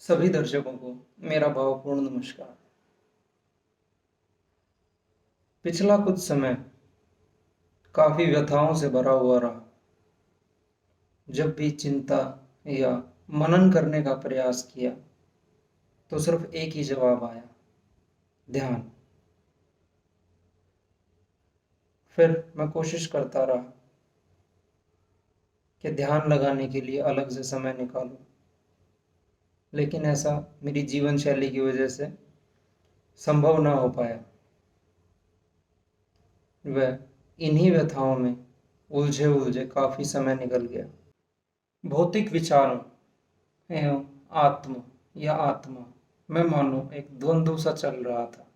सभी दर्शकों को मेरा भावपूर्ण नमस्कार। पिछला कुछ समय काफी व्यथाओं से भरा हुआ रहा। जब भी चिंता या मनन करने का प्रयास किया तो सिर्फ एक ही जवाब आया, ध्यान। फिर मैं कोशिश करता रहा कि ध्यान लगाने के लिए अलग से समय निकालूं, लेकिन ऐसा मेरी जीवन शैली की वजह से संभव ना हो पाया। वह इन्हीं व्यथाओं में उलझे उलझे काफी समय निकल गया। भौतिक विचारों एवं आत्म या आत्मा में मानो एक द्वंद्व सा चल रहा था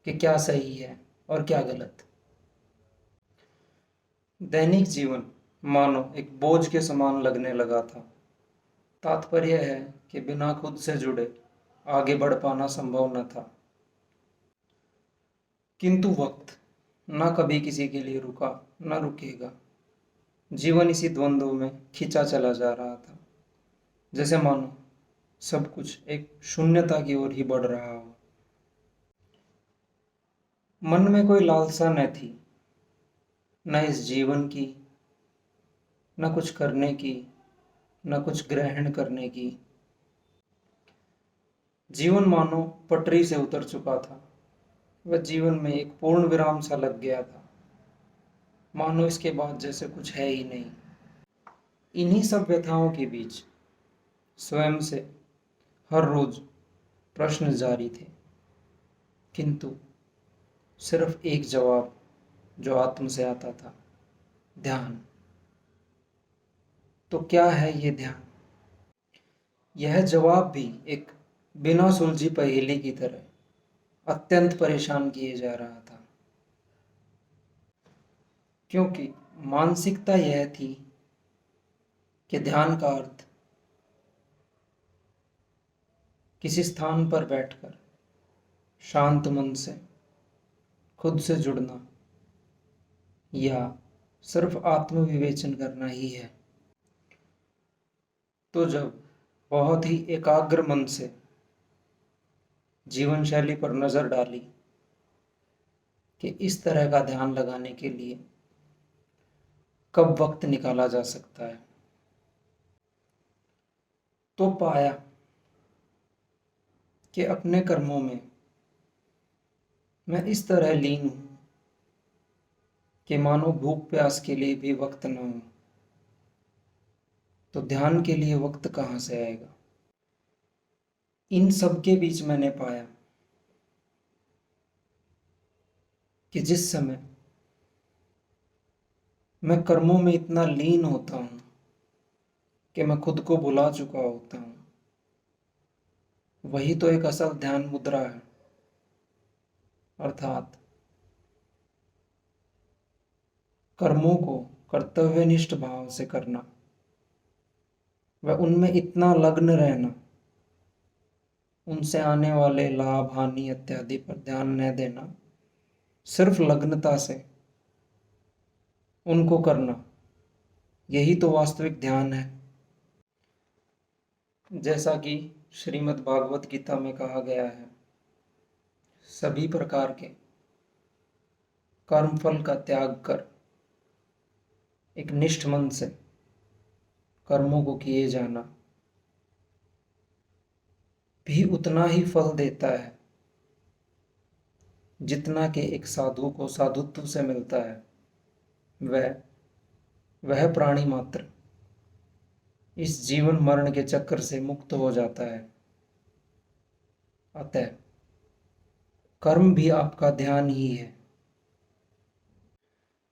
कि क्या सही है और क्या गलत। दैनिक जीवन मानो एक बोझ के समान लगने लगा था। तात्पर्य है कि बिना खुद से जुड़े आगे बढ़ पाना संभव न था। किंतु वक्त ना कभी किसी के लिए रुका न रुकेगा। जीवन इसी द्वंद्व में खिंचा चला जा रहा था, जैसे मानो सब कुछ एक शून्यता की ओर ही बढ़ रहा हो। मन में कोई लालसा न थी, न इस जीवन की, न कुछ करने की, न कुछ ग्रहण करने की। जीवन मानो पटरी से उतर चुका था। वह जीवन में एक पूर्ण विराम सा लग गया था, मानो इसके बाद जैसे कुछ है ही नहीं। इन्हीं सब व्यथाओं के बीच स्वयं से हर रोज प्रश्न जारी थे, किंतु सिर्फ एक जवाब जो आत्म से आता था, ध्यान। तो क्या है ये ध्यान? यह जवाब भी एक बिना सुलझी पहेली की तरह अत्यंत परेशान किए जा रहा था, क्योंकि मानसिकता यह थी कि ध्यान का अर्थ किसी स्थान पर बैठकर शांत मन से खुद से जुड़ना या सिर्फ आत्मविवेचन करना ही है। तो जब बहुत ही एकाग्र मन से जीवन शैली पर नजर डाली कि इस तरह का ध्यान लगाने के लिए कब वक्त निकाला जा सकता है, तो पाया कि अपने कर्मों में मैं इस तरह लीन हूं कि मानो भूख प्यास के लिए भी वक्त न हो, तो ध्यान के लिए वक्त कहाँ से आएगा। इन सब के बीच मैंने पाया कि जिस समय मैं कर्मों में इतना लीन होता हूं कि मैं खुद को भुला चुका होता हूं, वही तो एक असल ध्यान मुद्रा है। अर्थात कर्मों को कर्तव्यनिष्ठ भाव से करना, वह उनमें इतना लग्न रहना, उनसे आने वाले लाभ हानि इत्यादि पर ध्यान न देना, सिर्फ लग्नता से उनको करना, यही तो वास्तविक ध्यान है। जैसा कि श्रीमद् भागवत गीता में कहा गया है, सभी प्रकार के कर्मफल का त्याग कर एक निष्ठ मन से कर्मों को किए जाना भी उतना ही फल देता है जितना कि एक साधु को साधुत्व से मिलता है। वह प्राणी मात्र इस जीवन मरण के चक्कर से मुक्त हो जाता है। अतः कर्म भी आपका ध्यान ही है।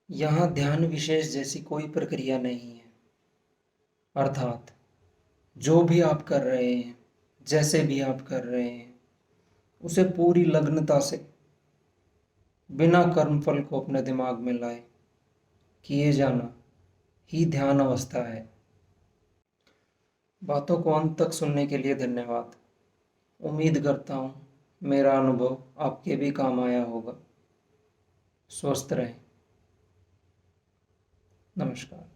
यहाँ ध्यान विशेष जैसी कोई प्रक्रिया नहीं है। अर्थात जो भी आप कर रहे हैं, जैसे भी आप कर रहे हैं, उसे पूरी लग्नता से बिना कर्मफल को अपने दिमाग में लाए किए जाना ही ध्यान अवस्था है। बातों को अंत तक सुनने के लिए धन्यवाद। उम्मीद करता हूँ मेरा अनुभव आपके भी काम आया होगा। स्वस्थ रहें। नमस्कार।